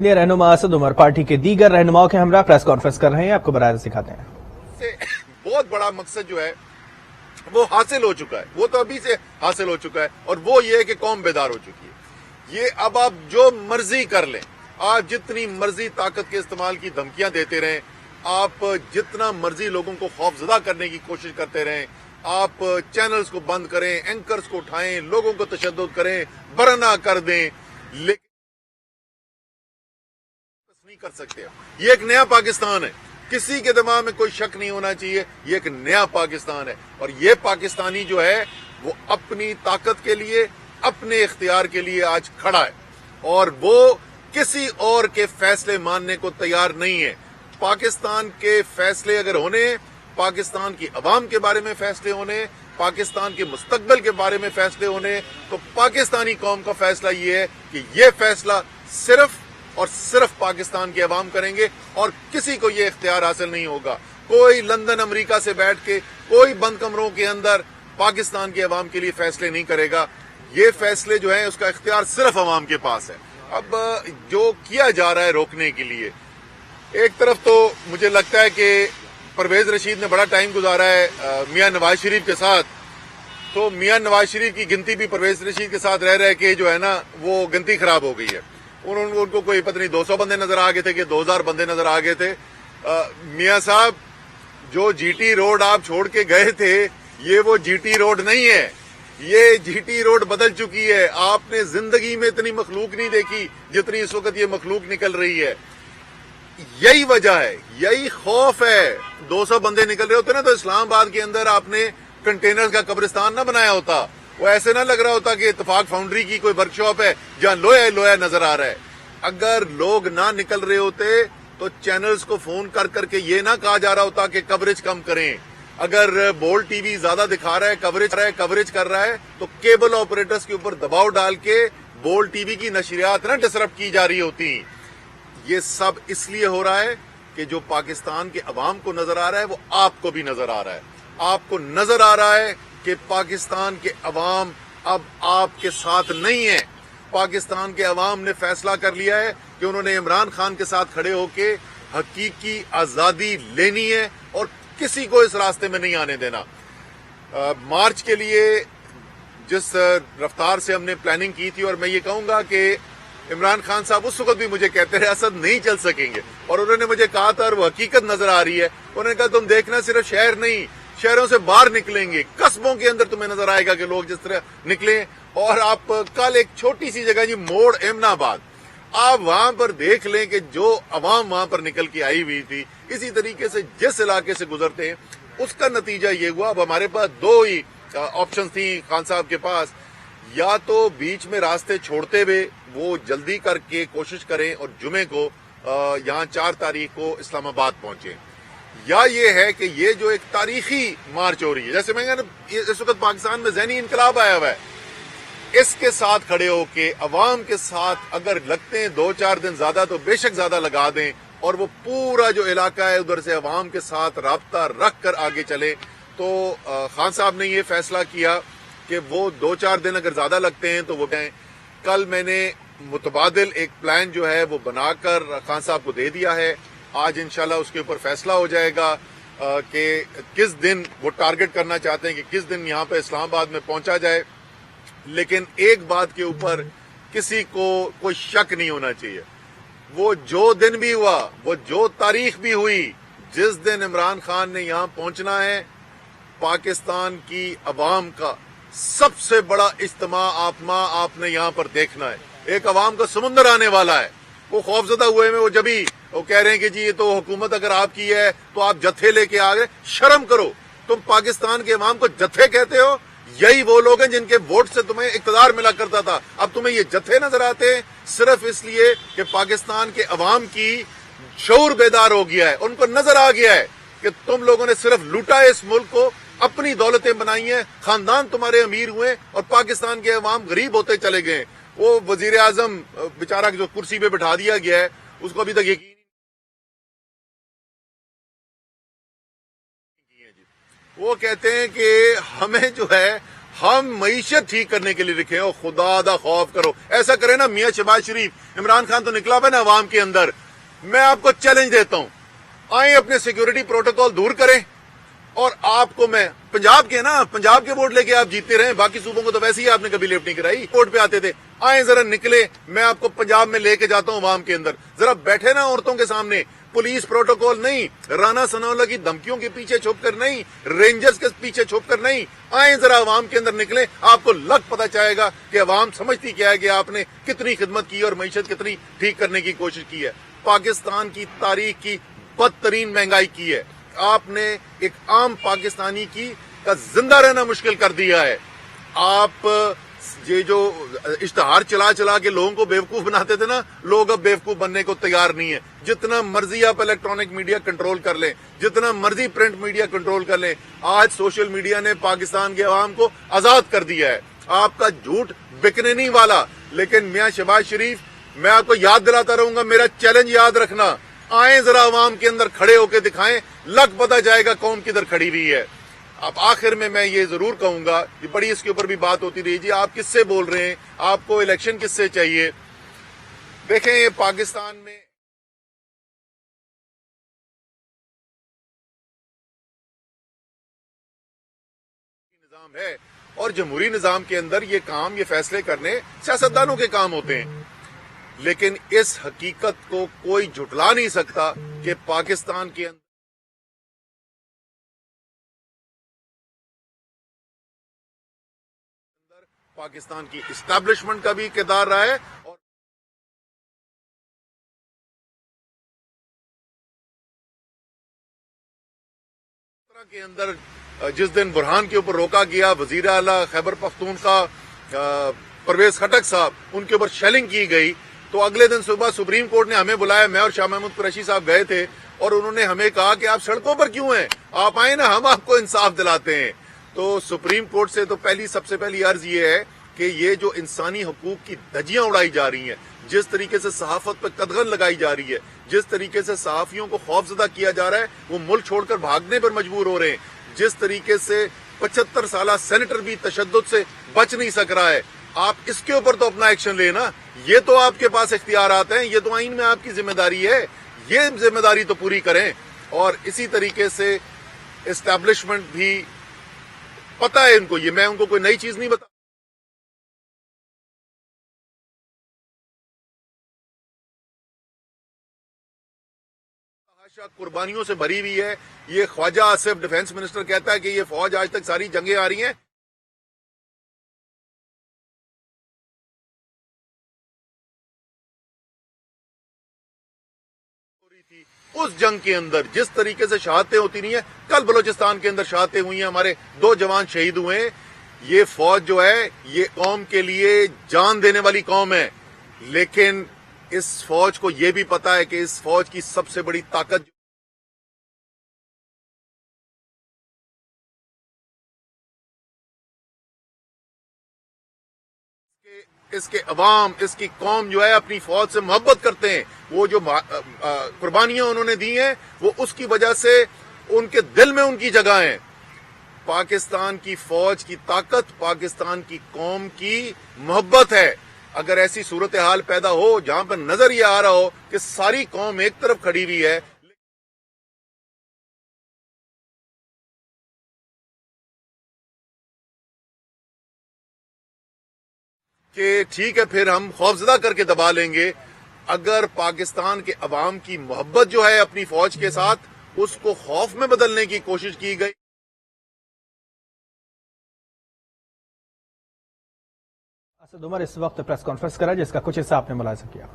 रहनुमा असद उमर पार्टी के दीगर रहनुमाओं के हमरा प्रेस कॉन्फ्रेंस कर रहे हैं, आपको बराबर सिखाते हैं। बहुत बड़ा मकसद जो है वो हासिल हो चुका है, वो तो अभी से हासिल हो चुका है, और वो ये है कि कौम बेदार हो चुकी है। ये अब आप जो मर्जी कर लें, आप जितनी मर्जी ताकत के इस्तेमाल की धमकियां देते रहें, आप जितना मर्जी लोगों को खौफजदा करने की कोशिश करते रहें, आप चैनल्स को बंद करें, एंकर्स को उठाएं, लोगों को तशद्दुद करें, बरना कर दें, लेकिन नहीं कर सकते। ये एक नया पाकिस्तान है, किसी के दिमाग में कोई शक नहीं होना चाहिए, ये एक नया पाकिस्तान है, और ये पाकिस्तानी जो है वो अपनी ताकत के लिए, अपने इख्तियार के लिए आज खड़ा है, और वो किसी और के फैसले मानने को तैयार नहीं है। पाकिस्तान के फैसले अगर होने, पाकिस्तान की अवाम के बारे में फैसले होने, पाकिस्तान के मुस्तकबिल के बारे में फैसले होने, तो पाकिस्तानी कौम का फैसला ये है कि ये फैसला सिर्फ और सिर्फ पाकिस्तान के अवाम करेंगे, और किसी को ये इख्तियार हासिल नहीं होगा। कोई लंदन अमेरिका से बैठ के, कोई बंद कमरों के अंदर पाकिस्तान के अवाम के लिए फैसले नहीं करेगा। ये फैसले जो है उसका इख्तियार सिर्फ अवाम के पास है। अब जो किया जा रहा है रोकने के लिए, एक तरफ तो मुझे लगता है कि परवेज रशीद ने बड़ा टाइम गुजारा है मियां नवाज शरीफ के साथ, तो मियां नवाज शरीफ की गिनती भी परवेज रशीद के साथ रह रह के जो है ना वो गिनती खराब हो गई है। उनको कोई पता नहीं 200 बंदे नजर आ गए थे कि 2000 बंदे नजर आ गए थे। मियां साहब, जो जीटी रोड आप छोड़ के गए थे, ये वो जीटी रोड नहीं है, ये जीटी रोड बदल चुकी है। आपने जिंदगी में इतनी मखलूक नहीं देखी जितनी इस वक्त ये मखलूक निकल रही है। यही वजह है, यही खौफ है। 200 बंदे निकल रहे होते ना तो इस्लामाबाद के अंदर आपने कंटेनर्स का कब्रिस्तान ना बनाया होता, वो ऐसे ना लग रहा होता कि इत्तेफाक फाउंड्री की कोई वर्कशॉप है जहां लोया लोया नजर आ रहा है। अगर लोग ना निकल रहे होते तो चैनल्स को फोन कर करके ये ना कहा जा रहा होता कि कवरेज कम करें। अगर बोल्ड टीवी ज्यादा दिखा रहा है, कवरेज कर रहा है, तो केबल ऑपरेटर्स के ऊपर दबाव डाल के बोल्ड टीवी की नशरियात ना डिसरप्ट की जा रही होती। ये सब इसलिए हो रहा है कि जो पाकिस्तान के अवाम को नजर आ रहा है वो आपको भी नजर आ रहा है। आपको नजर आ रहा है कि पाकिस्तान के अवाम अब आपके साथ नहीं है। पाकिस्तान के अवाम ने फैसला कर लिया है कि उन्होंने इमरान खान के साथ खड़े होकर हकीकी आजादी लेनी है और किसी को इस रास्ते में नहीं आने देना। मार्च के लिए जिस रफ्तार से हमने प्लानिंग की थी, और मैं ये कहूंगा कि इमरान खान साहब उस वक्त भी मुझे कहते रहे असद नहीं चल सकेंगे, और उन्होंने मुझे कहा था और वो हकीकत नजर आ रही है। उन्होंने कहा तुम देखना सिर्फ शहर नहीं, शहरों से बाहर निकलेंगे, कस्बों के अंदर तुम्हें नजर आएगा कि लोग जिस तरह निकले। और आप कल एक छोटी सी जगह जी मोड़ एमनाबाद, आप वहां पर देख लें कि जो अवाम वहां पर निकल के आई हुई थी, इसी तरीके से जिस इलाके से गुजरते हैं उसका नतीजा ये हुआ। अब हमारे पास दो ही ऑप्शन थी खान साहब के पास, या तो बीच में रास्ते छोड़ते हुए वो जल्दी करके कोशिश करें और जुमे को यहाँ 4 तारीख को इस्लामाबाद पहुंचे, या ये है कि ये जो एक तारीखी मार्च हो रही है, जैसे मैं इस वक्त पाकिस्तान में ज़हनी इनकलाब आया हुआ है, इसके साथ खड़े होके अवाम के साथ अगर लगते हैं 2-4 दिन ज्यादा तो बेशक ज्यादा लगा दें, और वो पूरा जो इलाका है उधर से अवाम के साथ राब्ता रख कर आगे चले। तो खान साहब ने ये फैसला किया कि वो 2-4 दिन अगर ज्यादा लगते हैं तो वो कल मैंने मुतबादिल एक प्लान जो है वो बनाकर खान साहब को दे दिया है। आज इंशाल्लाह उसके ऊपर फैसला हो जाएगा कि किस दिन वो टारगेट करना चाहते हैं कि किस दिन यहाँ पे इस्लामाबाद में पहुंचा जाए। लेकिन एक बात के ऊपर किसी को कोई शक नहीं होना चाहिए, वो जो दिन भी हुआ, वो जो तारीख भी हुई, जिस दिन इमरान खान ने यहाँ पहुंचना है, पाकिस्तान की अवाम का सबसे बड़ा इज्तिमा आपने यहाँ पर देखना है। एक अवाम का समुंदर आने वाला है। वो खौफजदा हुए में वो जब भी वो कह रहे हैं कि जी ये तो हुकूमत अगर आपकी है तो आप जत्थे लेके आ गए। शर्म करो, तुम पाकिस्तान के अवाम को जत्थे कहते हो। यही वो लोग हैं जिनके वोट से तुम्हें इक़्तिदार मिला करता था, अब तुम्हें ये जत्थे नजर आते हैं सिर्फ इसलिए कि पाकिस्तान के अवाम की शऊर बेदार हो गया है। उनको नजर आ गया है कि तुम लोगों ने सिर्फ लूटा है इस मुल्क को, अपनी दौलतें बनाई हैं, खानदान तुम्हारे अमीर हुए और पाकिस्तान के अवाम गरीब होते चले गए। वो वजीर आजम बेचारा जो कुर्सी पे बिठा दिया गया है उसको अभी तक यकीन, वो कहते हैं कि हमें जो है ہم معیشت ٹھیک کرنے کے لیے لکھے ہیں اور خدا دا خوف کرو. ایسا کرے نا میاں شہباز شریف. عمران خان تو نکلا ہے نا عوام کے اندر. میں آپ کو چیلنج دیتا ہوں, آئیں اپنے سیکیورٹی پروٹوکول دور کریں اور آپ کو میں پنجاب کے نا, پنجاب کے ووٹ لے کے آپ جیتتے رہیں, باقی صوبوں کو تو ویسے ہی آپ نے کبھی لیفٹ نہیں کرائی, ووٹ پہ آتے تھے. آئیں ذرا نکلے, میں آپ کو پنجاب میں لے کے جاتا ہوں عوام کے اندر. ذرا بیٹھے نا عورتوں کے سامنے, پولیس پروٹوکول نہیں, رانا ثناءاللہ کی دھمکیوں کے پیچھے چھپ کر نہیں, رینجرز کے پیچھے چھپ کر نہیں. آئیں ذرا عوام کے اندر نکلیں, آپ کو لگ پتہ چاہے گا کہ عوام سمجھتی کیا ہے کہ آپ نے کتنی خدمت کی اور معیشت کتنی ٹھیک کرنے کی کوشش کی ہے. پاکستان کی تاریخ کی بدترین مہنگائی کی ہے. آپ نے ایک عام پاکستانی کا زندہ رہنا مشکل کر دیا ہے. آپ یہ جو اشتہار چلا چلا کے لوگوں کو بیوقوف بناتے تھے نا, لوگ اب بیوقوف بننے کو تیار نہیں ہے. جتنا مرضی آپ الیکٹرانک میڈیا کنٹرول کر لیں, جتنا مرضی پرنٹ میڈیا کنٹرول کر لیں, آج سوشل میڈیا نے پاکستان کے عوام کو آزاد کر دیا ہے. آپ کا جھوٹ بکنے نہیں والا. لیکن میاں شہباز شریف, میں آپ کو یاد دلاتا رہوں گا, میرا چیلنج یاد رکھنا. آئیں ذرا عوام کے اندر کھڑے ہو کے دکھائیں, لگ پتہ جائے گا قوم کدھر کھڑی ہوئی ہے. اب آخر میں یہ ضرور کہوں گا, یہ بڑی اس کے اوپر بھی بات ہوتی رہی, جی آپ کس سے بول رہے ہیں, آپ کو الیکشن کس سے چاہیے. دیکھیں یہ پاکستان میں نظام ہے اور جمہوری نظام کے اندر یہ کام, یہ فیصلے کرنے سیاستدانوں کے کام ہوتے ہیں. لیکن اس حقیقت کو کوئی جھٹلا نہیں سکتا کہ پاکستان کے اندر پاکستان کی اسٹیبلشمنٹ کا بھی کردار رہا ہے. اور کے اندر جس دن برہان کے اوپر روکا گیا, وزیر اعلیٰ خیبر پختونخوا پرویز خٹک صاحب, ان کے اوپر شیلنگ کی گئی, تو اگلے دن صبح سپریم کورٹ نے ہمیں بلایا, میں اور شاہ محمود قریشی صاحب گئے تھے, اور انہوں نے ہمیں کہا کہ آپ سڑکوں پر کیوں ہیں, آپ آئیں نا, ہم آپ کو انصاف دلاتے ہیں. تو سپریم کورٹ سے تو سب سے پہلی عرض یہ ہے کہ یہ جو انسانی حقوق کی دھجیاں اڑائی جا رہی ہیں, جس طریقے سے صحافت پہ قدغن لگائی جا رہی ہے, جس طریقے سے صحافیوں کو خوفزدہ کیا جا رہا ہے, وہ ملک چھوڑ کر بھاگنے پر مجبور ہو رہے ہیں, جس طریقے سے 75 سالہ سینیٹر بھی تشدد سے بچ نہیں سک رہا ہے, آپ اس کے اوپر تو اپنا ایکشن لینا. یہ تو آپ کے پاس اختیارات ہیں, یہ تو آئین میں آپ کی ذمہ داری ہے, یہ ذمہ داری تو پوری کریں. اور اسی طریقے سے اسٹیبلشمنٹ بھی پتہ ہے ان کو, یہ میں ان کو کوئی نئی چیز نہیں بتا. قربانیوں سے بھری ہوئی ہے. یہ خواجہ آصف ڈیفنس منسٹر کہتا ہے کہ یہ فوج آج تک ساری جنگیں آ رہی ہیں, اس جنگ کے اندر جس طریقے سے شہادتیں ہوتی نہیں ہیں, کل بلوچستان کے اندر شہادتیں ہوئی ہیں, ہمارے 2 جوان شہید ہوئے ہیں. یہ فوج جو ہے یہ قوم کے لیے جان دینے والی قوم ہے, لیکن اس فوج کو یہ بھی پتا ہے کہ اس فوج کی سب سے بڑی طاقت اس کے عوام, اس کی قوم جو ہے اپنی فوج سے محبت کرتے ہیں. وہ جو قربانیاں انہوں نے دی ہیں وہ اس کی وجہ سے ان کے دل میں ان کی جگہ ہیں. پاکستان کی فوج کی طاقت پاکستان کی قوم کی محبت ہے. اگر ایسی صورتحال پیدا ہو جہاں پر نظر یہ آ رہا ہو کہ ساری قوم ایک طرف کھڑی ہوئی ہے, کہ ٹھیک ہے پھر ہم خوفزدہ کر کے دبا لیں گے. اگر پاکستان کے عوام کی محبت جو ہے اپنی فوج کے ساتھ, اس کو خوف میں بدلنے کی کوشش کی گئی. اسد عمر اس وقت پریس کانفرنس کرا جس کا کچھ حصہ آپ نے ملاحظہ کیا.